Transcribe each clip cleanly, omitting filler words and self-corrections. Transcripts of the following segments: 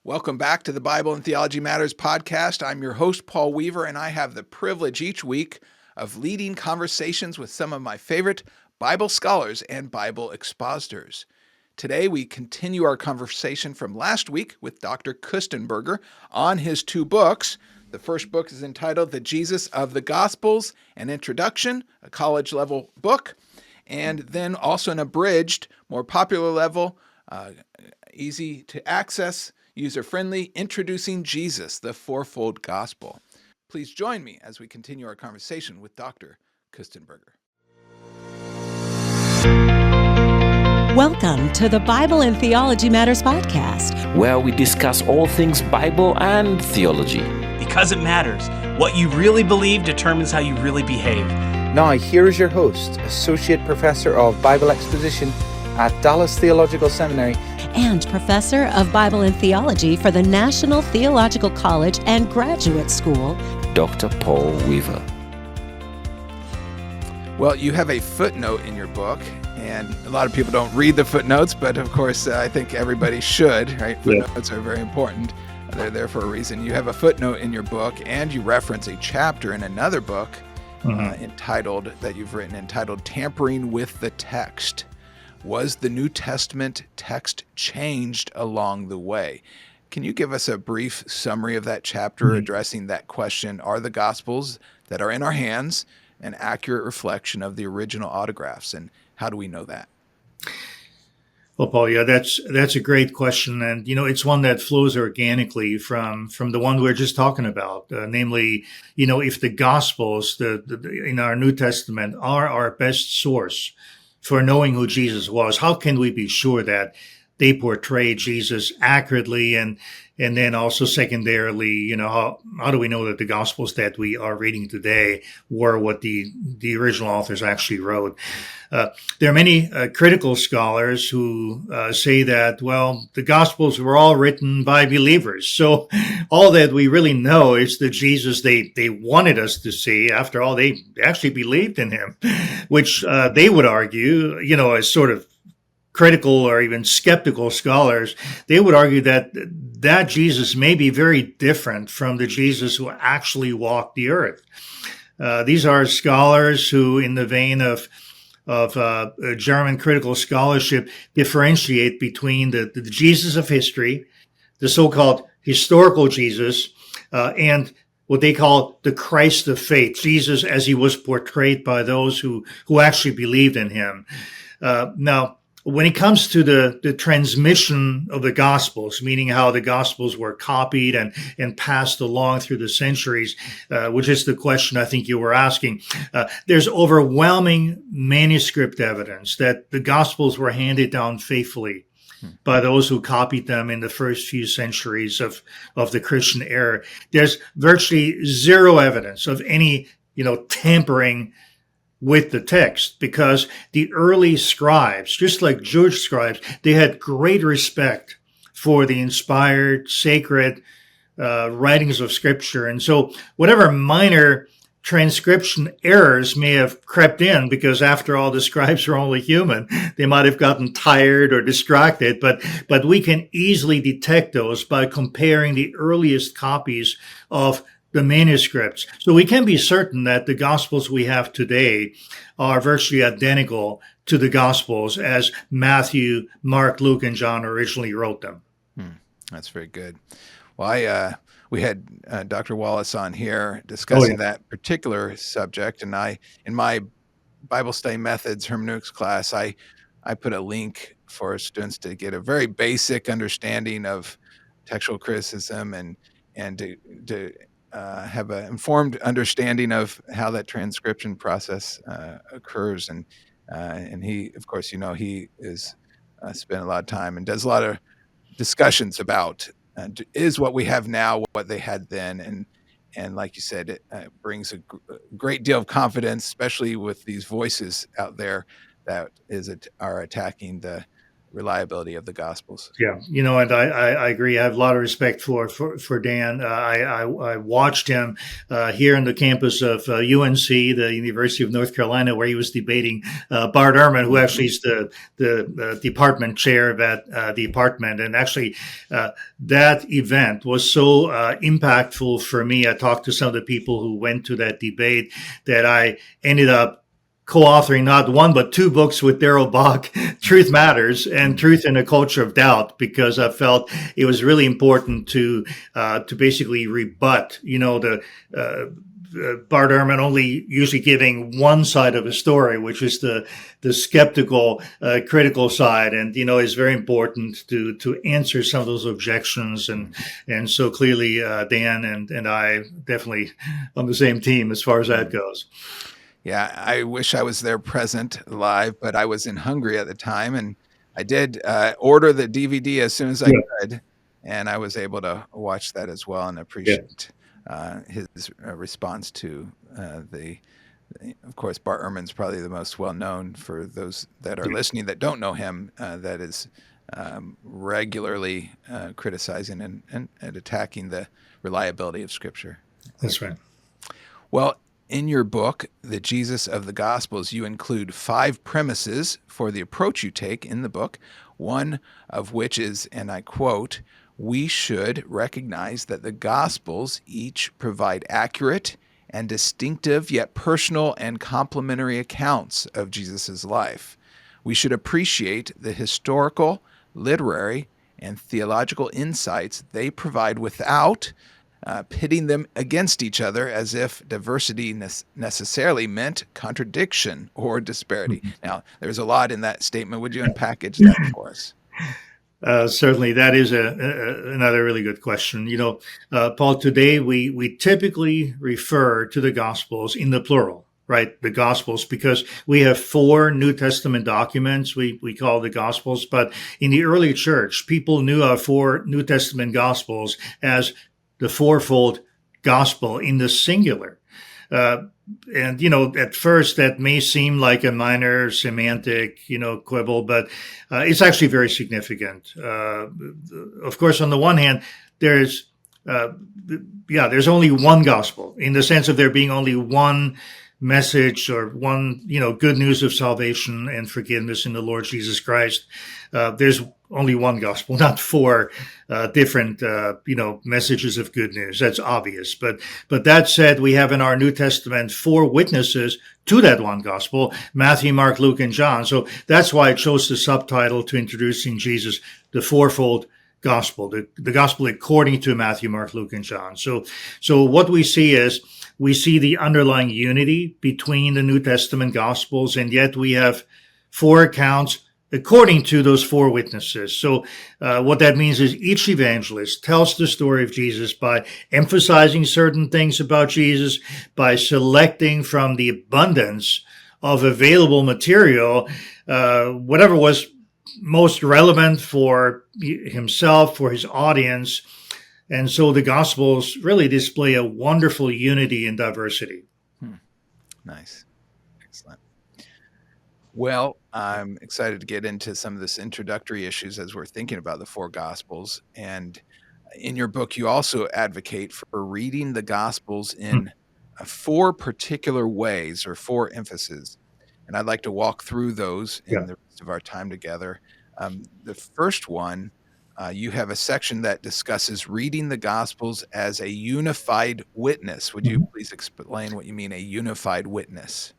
Welcome back to the Bible and Theology Matters podcast. I'm your host, Paul Weaver, and I have the privilege each week of leading conversations with some of my favorite Bible scholars and Bible expositors. Today, we continue our conversation from last week with Dr. Kostenberger on his two books. The first book is entitled The Jesus of the Gospels, an Introduction, a college-level book, and then also an abridged, more popular level, easy to access, user-friendly, Introducing Jesus, the Fourfold Gospel. Please join me as we continue our conversation with Dr. Kostenberger. Welcome to the Bible and Theology Matters podcast, where we discuss all things Bible and theology. Because it matters. What you really believe determines how you really behave. Now, here is your host, Associate Professor of Bible Exposition at Dallas Theological Seminary and Professor of Bible and Theology for the National Theological College and Graduate School, Dr. Paul Weaver. Well, you have a footnote in your book, and a lot of people don't read the footnotes, but of course, I think everybody should, right? Footnotes are very important. They're there for a reason. You have a footnote in your book, and you reference a chapter in another book entitled Tampering with the Text. Was the New Testament text changed along the way? Can you give us a brief summary of that chapter addressing that question? Are the Gospels that are in our hands an accurate reflection of the original autographs, and how do we know that? Well, Paul, yeah, that's a great question, and it's one that flows organically from the one we're just talking about, namely, if the Gospels, in our New Testament, are our best source for knowing who Jesus was, how can we be sure that they portray Jesus accurately? And then also secondarily, how do we know that the Gospels that we are reading today were what the original authors actually wrote? There are many critical scholars who say that, well, the Gospels were all written by believers. So all that we really know is the Jesus they wanted us to see. After all, they actually believed in him, which they would argue, as sort of critical or even skeptical scholars, they would argue that Jesus may be very different from the Jesus who actually walked the earth. These are scholars who, in the vein of German critical scholarship, differentiate between the Jesus of history, the so-called historical Jesus, and what they call the Christ of faith, Jesus as he was portrayed by those who actually believed in him. Now, when it comes to the transmission of the Gospels, meaning how the Gospels were copied and passed along through the centuries, which is the question I think you were asking, there's overwhelming manuscript evidence that the Gospels were handed down faithfully by those who copied them in the first few centuries of the Christian era. There's virtually zero evidence of any, tampering with the text, because the early scribes, just like Jewish scribes, they had great respect for the inspired, sacred writings of Scripture. And so whatever minor transcription errors may have crept in, because after all, the scribes are only human, they might have gotten tired or distracted, but we can easily detect those by comparing the earliest copies of the manuscripts. So we can be certain that the Gospels we have today are virtually identical to the Gospels as Matthew, Mark, Luke, and John originally wrote them. That's very good. Well, we had Dr. Wallace on here discussing that particular subject, and in my Bible study methods hermeneutics class, I put a link for students to get a very basic understanding of textual criticism and to have an informed understanding of how that transcription process occurs. And he, of course, he is spent a lot of time and does a lot of discussions about is what we have now what they had then. And like you said, it brings a great deal of confidence, especially with these voices out there that are attacking the reliability of the Gospels. Yeah, and I agree. I have a lot of respect for Dan. I watched him here on the campus of UNC, the University of North Carolina, where he was debating Bart Ehrman, who actually is the department chair of that department. And actually, that event was so impactful for me. I talked to some of the people who went to that debate that I ended up co-authoring not one but two books with Darrell Bach, Truth Matters and Truth in a Culture of Doubt, because I felt it was really important to basically rebut, the Bart Ehrman only usually giving one side of a story, which is the skeptical, critical side, and it's very important to answer some of those objections, and so clearly Dan and I definitely on the same team as far as that goes. Yeah, I wish I was there present live, but I was in Hungary at the time, and I did order the DVD as soon as I could, and I was able to watch that as well and appreciate his response to of course, Bart Ehrman's probably the most well-known for those that are listening that don't know him, that is regularly criticizing and attacking the reliability of Scripture. That's right. Well, in your book, The Jesus of the Gospels, you include 5 premises for the approach you take in the book, one of which is, and I quote, "We should recognize that the Gospels each provide accurate and distinctive yet personal and complementary accounts of Jesus' life. We should appreciate the historical, literary, and theological insights they provide without pitting them against each other as if diversity necessarily meant contradiction or disparity." Now, there's a lot in that statement. Would you unpackage that for us? Certainly, that is another really good question. Paul, today we typically refer to the Gospels in the plural, right? The Gospels, because we have 4 New Testament documents we call the Gospels. But in the early church, people knew our 4 New Testament Gospels as the fourfold gospel in the singular. And, at first that may seem like a minor semantic, quibble, but it's actually very significant. Of course, on the one hand, there's only one gospel in the sense of there being only one message or one, good news of salvation and forgiveness in the Lord Jesus Christ. There's only one gospel, not 4 different, messages of good news. That's obvious. But that said, we have in our New Testament 4 witnesses to that one gospel: Matthew, Mark, Luke, and John. So that's why I chose the subtitle to introducing Jesus, the fourfold gospel, the gospel according to Matthew, Mark, Luke, and John. So what we see is the underlying unity between the New Testament gospels, and yet we have 4 accounts according to those 4 witnesses. So what that means is each evangelist tells the story of Jesus by emphasizing certain things about Jesus, by selecting from the abundance of available material, whatever was most relevant for himself, for his audience. And so the Gospels really display a wonderful unity in diversity. Nice. Excellent. Well, I'm excited to get into some of this introductory issues as we're thinking about the 4 Gospels. And in your book, you also advocate for reading the Gospels in 4 particular ways, or 4 emphases. And I'd like to walk through those in the rest of our time together. The first one, you have a section that discusses reading the Gospels as a unified witness. Would you please explain what you mean, a unified witness?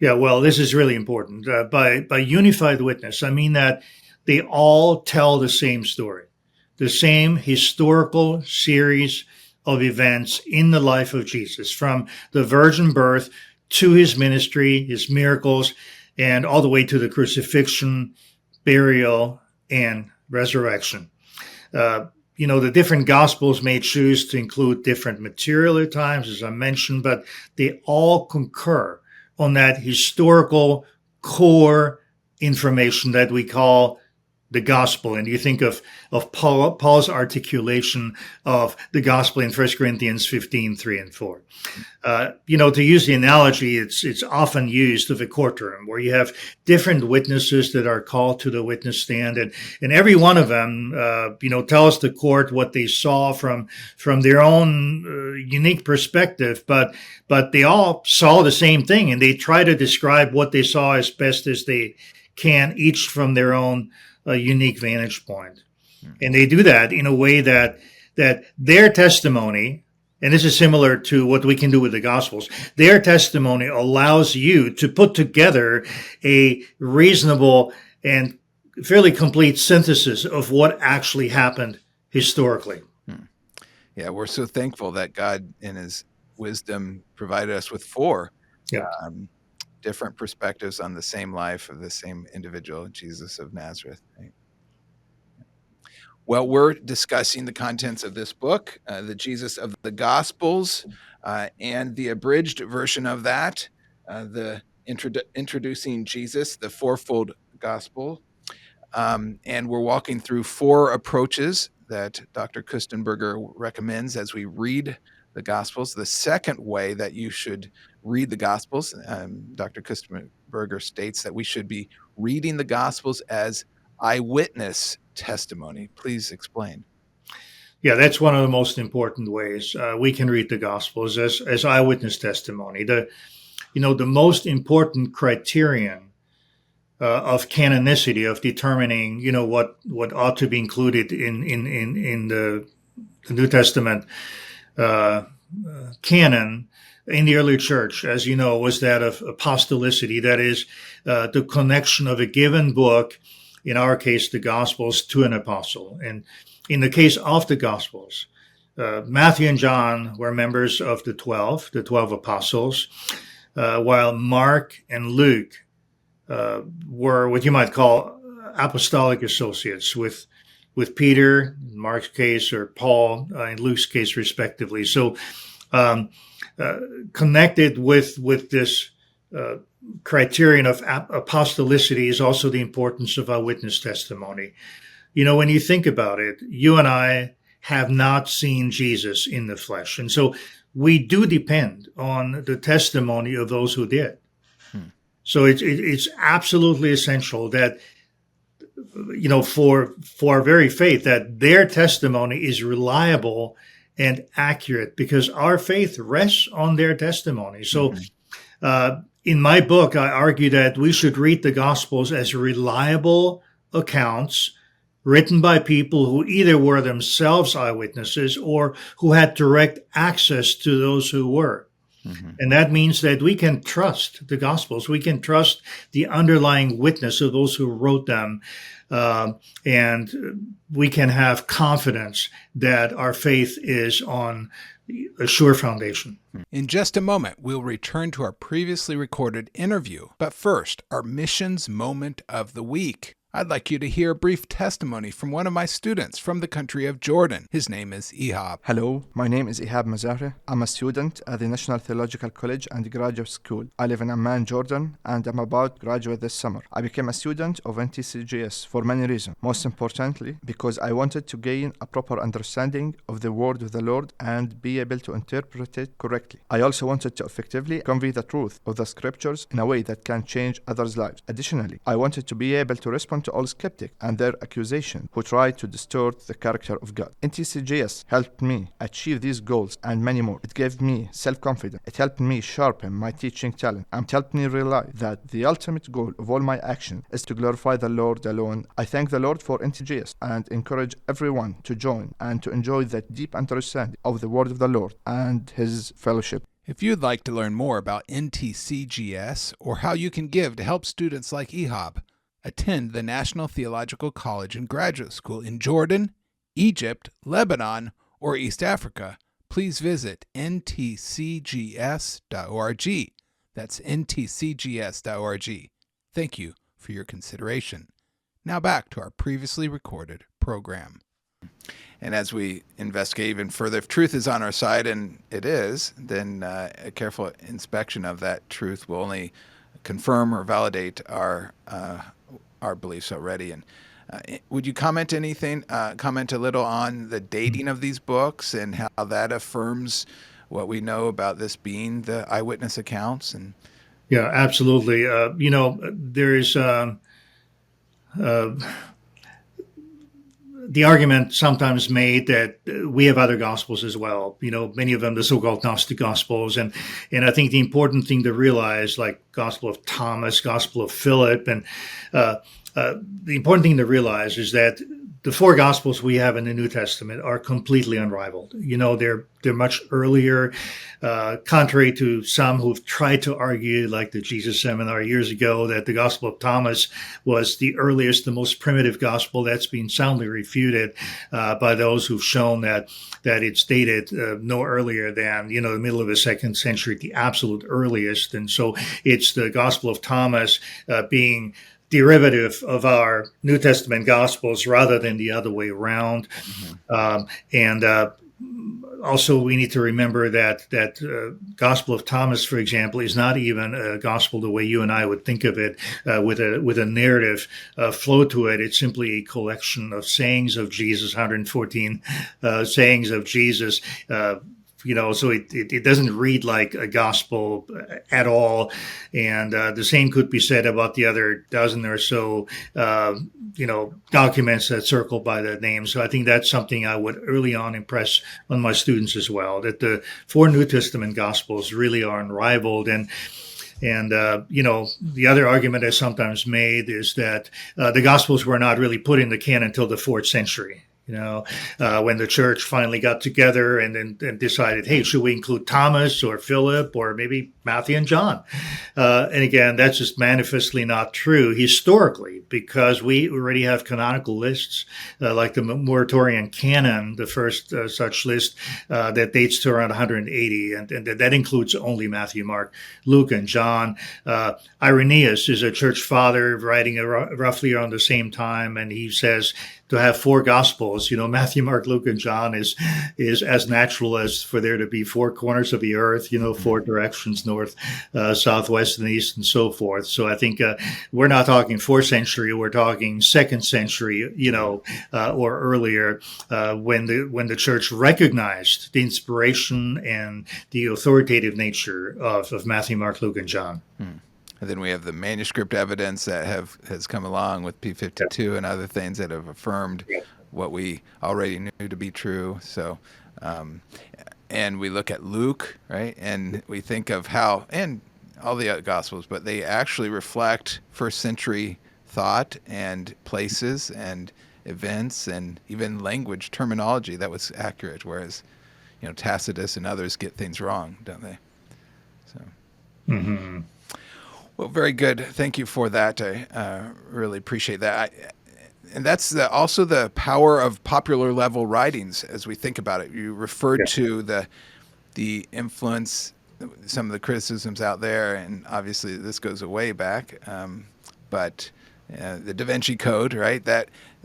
Yeah, well, this is really important. By unified witness, I mean that they all tell the same story, the same historical series of events in the life of Jesus, from the virgin birth to his ministry, his miracles, and all the way to the crucifixion, burial, and resurrection. The different Gospels may choose to include different material at times, as I mentioned, but they all concur on that historical core information that we call the gospel, and you think of Paul's articulation of the gospel in 1 Corinthians 15:3-4. To use the analogy, it's often used of a courtroom where you have different witnesses that are called to the witness stand, and every one of them, tells the court what they saw from their own unique perspective, but they all saw the same thing, and they try to describe what they saw as best as they can, each from their own unique vantage point. And they do that in a way that their testimony, and this is similar to what we can do with the Gospels, their testimony allows you to put together a reasonable and fairly complete synthesis of what actually happened historically. Yeah, we're so thankful that God, in his wisdom, provided us with four different perspectives on the same life of the same individual, Jesus of Nazareth. Right? Well, we're discussing the contents of this book, the Jesus of the Gospels, and the abridged version of that, the introducing Jesus, the fourfold gospel. And we're walking through four approaches that Dr. Kostenberger recommends as we read the Gospels. The second way that you should read the Gospels, Dr. Kostenberger states that we should be reading the Gospels as eyewitness testimony. Please explain. Yeah, that's one of the most important ways we can read the Gospels as eyewitness testimony. The most important criterion of canonicity, of determining what ought to be included in the New Testament canon in the early church, as you know, was that of apostolicity. That is, the connection of a given book, in our case, the Gospels, to an apostle. And in the case of the Gospels, Matthew and John were members of the 12 apostles, while Mark and Luke were what you might call apostolic associates with Peter, in Mark's case, or Paul, in Luke's case, respectively. So connected with this criterion of apostolicity is also the importance of eyewitness testimony. When you think about it, you and I have not seen Jesus in the flesh. And so we do depend on the testimony of those who did. So it's absolutely essential that, for our very faith, that their testimony is reliable and accurate, because our faith rests on their testimony. So in my book, I argue that we should read the Gospels as reliable accounts written by people who either were themselves eyewitnesses or who had direct access to those who were. And that means that we can trust the Gospels. We can trust the underlying witness of those who wrote them. And we can have confidence that our faith is on a sure foundation. In just a moment, we'll return to our previously recorded interview. But first, our missions moment of the week. I'd like you to hear a brief testimony from one of my students from the country of Jordan. His name is Ihab. Hello, my name is Ihab Mazahre. I'm a student at the National Theological College and Graduate School. I live in Amman, Jordan, and I'm about to graduate this summer. I became a student of NTCGS for many reasons. Most importantly, because I wanted to gain a proper understanding of the Word of the Lord and be able to interpret it correctly. I also wanted to effectively convey the truth of the Scriptures in a way that can change others' lives. Additionally, I wanted to be able to respond to all skeptics and their accusations who try to distort the character of God. NTCGS helped me achieve these goals and many more. It gave me self-confidence. It helped me sharpen my teaching talent and helped me realize that the ultimate goal of all my action is to glorify the Lord alone. I thank the Lord for NTCGS and encourage everyone to join and to enjoy that deep understanding of the Word of the Lord and His fellowship. If you'd like to learn more about NTCGS or how you can give to help students like Ihab, attend the National Theological College and Graduate School in Jordan, Egypt, Lebanon, or East Africa, please visit ntcgs.org. That's ntcgs.org. Thank you for your consideration. Now back to our previously recorded program. And as we investigate even further, if truth is on our side, and it is, then a careful inspection of that truth will only confirm or validate our beliefs already. And Would you comment a little on the dating of these books and how that affirms what we know about this being the eyewitness accounts? And Yeah, absolutely. There is the argument sometimes made that we have other gospels as well. Many of them the so-called Gnostic gospels, and I think the important thing to realize, like Gospel of Thomas, Gospel of Philip, and the important thing to realize is that the four gospels we have in the New Testament are completely unrivaled. They're much earlier, contrary to some who've tried to argue, like the Jesus Seminar years ago, that the Gospel of Thomas was the earliest, the most primitive gospel. That's been soundly refuted by those who've shown that it's dated no earlier than the middle of the 2nd century, the absolute earliest. And so it's the Gospel of Thomas being derivative of our New Testament Gospels rather than the other way around. Also, we need to remember that Gospel of Thomas, for example, is not even a gospel the way you and I would think of it, with a narrative flow to it. It's simply a collection of sayings of Jesus, 114 sayings of Jesus. So it doesn't read like a gospel at all. And the same could be said about the other dozen or so, documents that circle by that name. So I think that's something I would early on impress on my students as well, that the four New Testament gospels really are unrivaled. And the other argument that's sometimes made is that the gospels were not really put in the canon until the 4th century. When the church finally got together and decided, hey, should we include Thomas or Philip or maybe Matthew and John? And again, that's just manifestly not true historically, because we already have canonical lists like the Muratorian Canon, the first such list that dates to around 180, and that includes only Matthew, Mark, Luke, and John. Irenaeus is a church father writing roughly around the same time, and he says to have four gospels, Matthew, Mark, Luke, and John is as natural as for there to be four corners of the earth, four directions, north, south, west, and east, and so forth. So I think we're not talking 4th century, we're talking 2nd century, or earlier, when the church recognized the inspiration and the authoritative nature of Matthew, Mark, Luke, and John. And then we have the manuscript evidence that has come along with P52 and other things that have affirmed what we already knew to be true. So, and we look at Luke, right? And we think of how, and all the other Gospels, but they actually reflect 1st century thought and places and events and even language terminology that was accurate, whereas, Tacitus and others get things wrong, don't they? So. Mm-hmm. Well, very good. Thank you for that. I really appreciate that. And that's also the power of popular level writings as we think about it. You referred to the influence, some of the criticisms out there, and obviously this goes way back. But the Da Vinci Code, right?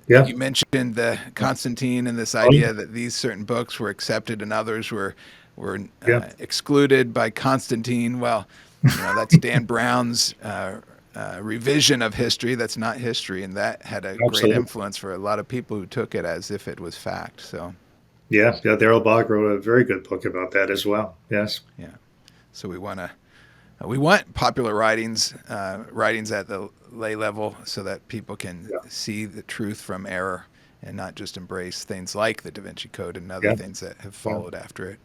You mentioned the Constantine and this idea that these certain books were accepted and others were excluded by Constantine. Well, that's Dan Brown's revision of history. That's not history, and that had a great influence for a lot of people who took it as if it was fact. So, Darrell Bach wrote a very good book about that as well. Yes. Yeah. So we want popular writings at the lay level so that people can see the truth from error and not just embrace things like the Da Vinci Code and other things that have followed after it.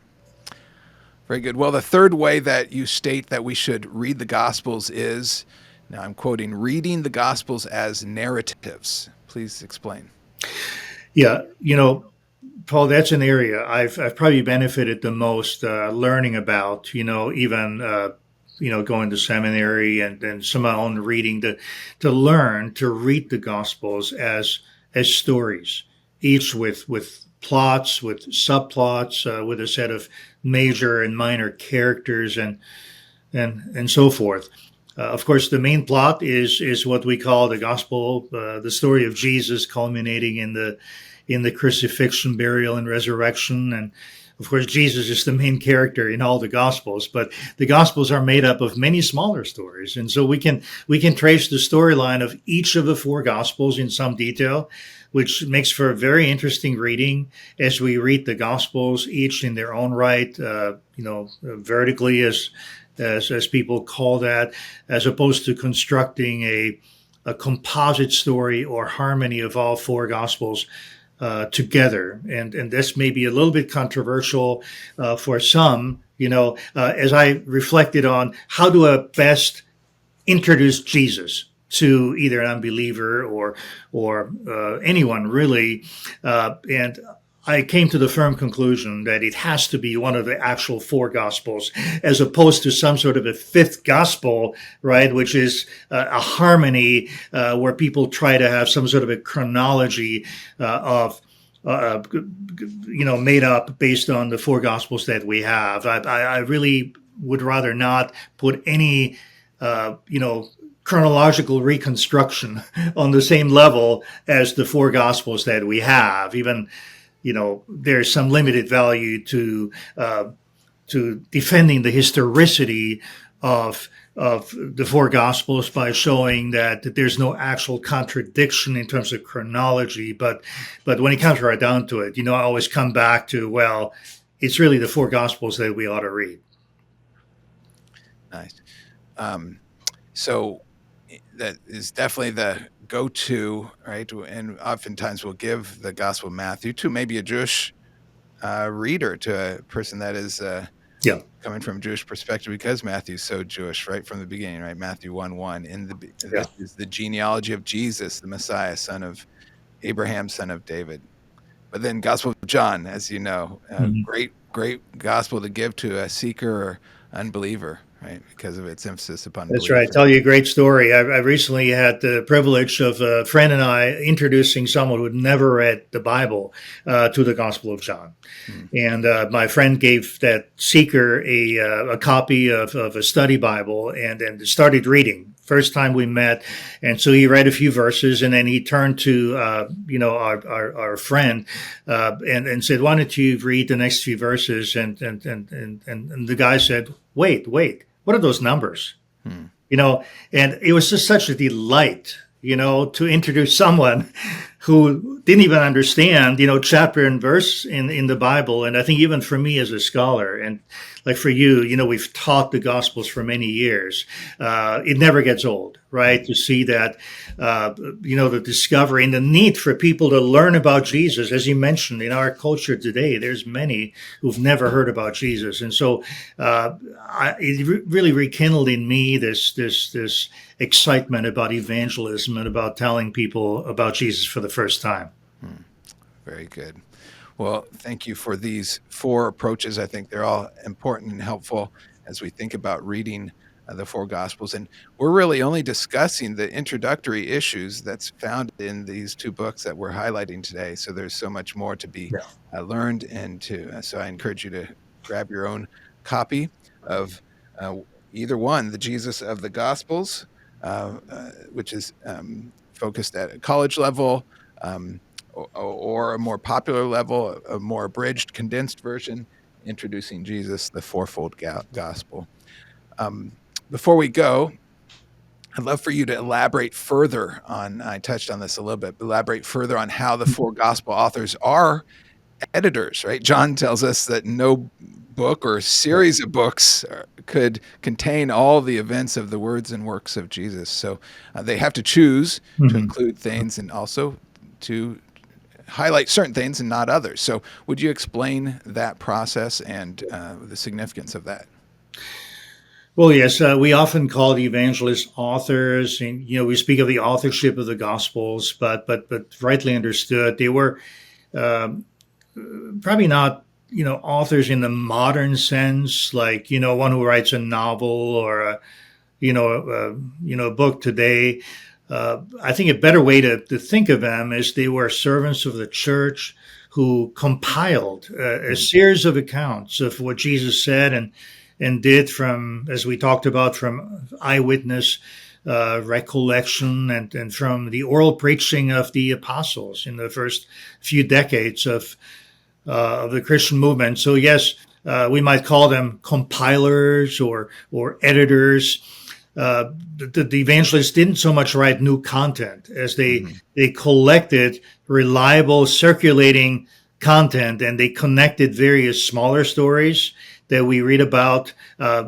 Very good. Well, the third way that you state that we should read the Gospels is, now I'm quoting, reading the Gospels as narratives. Please explain. Yeah, Paul, that's an area I've probably benefited the most learning about, even going to seminary and some of my own reading to learn to read the Gospels as stories, each with plots, with subplots, with a set of major and minor characters and so forth. Of course, the main plot is what we call the gospel, the story of Jesus, culminating in the crucifixion, burial, and resurrection. And of course, Jesus is the main character in all the Gospels, but the Gospels are made up of many smaller stories. And so we can trace the storyline of each of the four Gospels in some detail, which makes for a very interesting reading as we read the Gospels, each in their own right, vertically, as people call that, as opposed to constructing a composite story or harmony of all four Gospels together. And this may be a little bit controversial for some, as I reflected on how do I best introduce Jesus to either an unbeliever or anyone really. And I came to the firm conclusion that it has to be one of the actual four Gospels, as opposed to some sort of a fifth Gospel, right, which is a harmony where people try to have some sort of a chronology made up based on the four Gospels that we have. I really would rather not put any, chronological reconstruction on the same level as the four Gospels that we have. Even there's some limited value to defending the historicity of the four Gospels by showing that there's no actual contradiction in terms of chronology. But when it comes right down to it, I always come back to, well, it's really the four Gospels that we ought to read. Nice. So that is definitely the go-to, right? And oftentimes we'll give the Gospel of Matthew to maybe a Jewish reader, to a person that is coming from a Jewish perspective, because Matthew's so Jewish right from the beginning, right? Matthew 1:1. This is the genealogy of Jesus, the Messiah, son of Abraham, son of David. But then Gospel of John, as you know, great gospel to give to a seeker or unbeliever, right? Because of its emphasis upon That's belief. right. I'll tell you a great story. I recently had the privilege of a friend and I introducing someone who had never read the Bible to the Gospel of John. And my friend gave that seeker a copy of a study Bible and started reading. First time we met, and so he read a few verses, and then he turned to our friend and said, "Why don't you read the next few verses?" And the guy said, "Wait, what are those numbers?" And it was just such a delight, to introduce someone who didn't even understand, chapter and verse in the Bible. And I think even for me as a scholar, and like for you, we've taught the Gospels for many years. It never gets old, right? To see that, the discovery and the need for people to learn about Jesus. As you mentioned, in our culture today, there's many who've never heard about Jesus. And so it really rekindled in me this excitement about evangelism and about telling people about Jesus for the first time. Very good. Well, thank you for these four approaches. I think they're all important and helpful as we think about reading the four Gospels. And we're really only discussing the introductory issues that's found in these two books that we're highlighting today. So there's so much more to be learned, and so I encourage you to grab your own copy of either one, the Jesus of the Gospels, which is focused at a college level, or a more popular level, a more abridged, condensed version, introducing Jesus, the fourfold gospel. Before we go, I'd love for you to elaborate further on, I touched on this a little bit, elaborate further on how the four gospel authors are editors, right? John tells us that no book or series of books could contain all the events of the words and works of Jesus. So they have to choose to include things and also to highlight certain things and not others. So would you explain that process and the significance of that? Well, yes, we often call the evangelists authors, and we speak of the authorship of the Gospels, but rightly understood, they were probably not authors in the modern sense, like one who writes a novel or a book today. I think a better way to think of them is they were servants of the church who compiled a series of accounts of what Jesus said and did, from, as we talked about, from eyewitness recollection and from the oral preaching of the apostles in the first few decades of Christian movement. So yes, we might call them compilers or editors. The evangelists didn't so much write new content as they collected reliable circulating content, and they connected various smaller stories that we read about,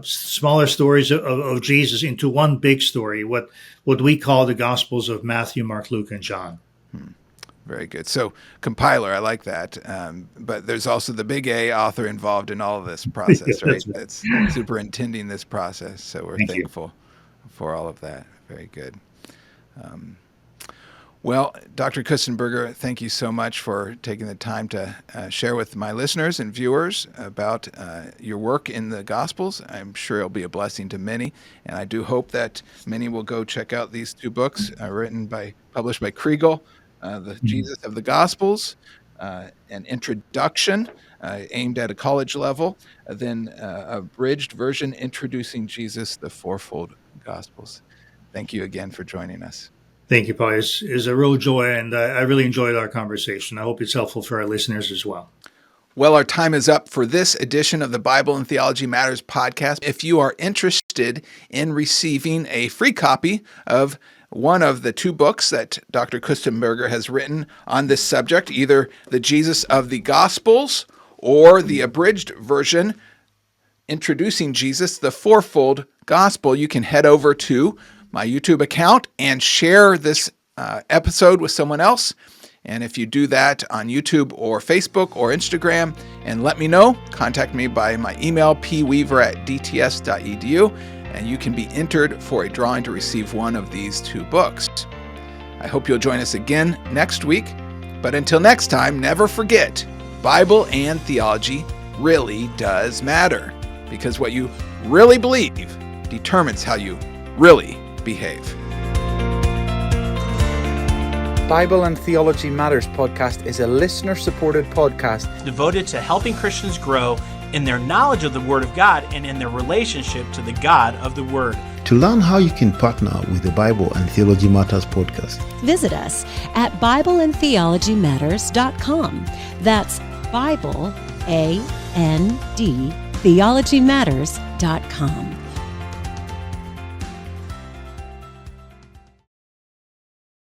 smaller stories of Jesus into one big story, what we call the Gospels of Matthew, Mark, Luke, and John. Very good. So compiler, I like that. But there's also the big A, author, involved in all of this process, right? That's superintending this process. So we're thankful for all of that. Very good. Well, Dr. Kostenberger, thank you so much for taking the time to share with my listeners and viewers about your work in the Gospels. I'm sure it'll be a blessing to many, and I do hope that many will go check out these two books published by Kriegel, The Jesus of the Gospels, an introduction aimed at a college level, then a abridged version introducing Jesus, the fourfold Gospels. Thank you again for joining us. Thank you, Paul. It's a real joy, and I really enjoyed our conversation. I hope it's helpful for our listeners as well. Well, our time is up for this edition of the Bible and Theology Matters podcast. If you are interested in receiving a free copy of one of the two books that Dr. Kostenberger has written on this subject, either The Jesus of the Gospels or the abridged version introducing Jesus, the fourfold Gospel, you can head over to my YouTube account and share this episode with someone else. And if you do that on YouTube or Facebook or Instagram and let me know, contact me by my email, pweaver@dts.edu, and you can be entered for a drawing to receive one of these two books. I hope you'll join us again next week. But until next time, never forget, Bible and theology really does matter, because what you really believe determines how you really behave. Bible and Theology Matters podcast is a listener-supported podcast devoted to helping Christians grow in their knowledge of the Word of God and in their relationship to the God of the Word. To learn how you can partner with the Bible and Theology Matters podcast, Visit us at BibleandTheologyMatters.com. That's Bible, A-N-D, TheologyMatters.com.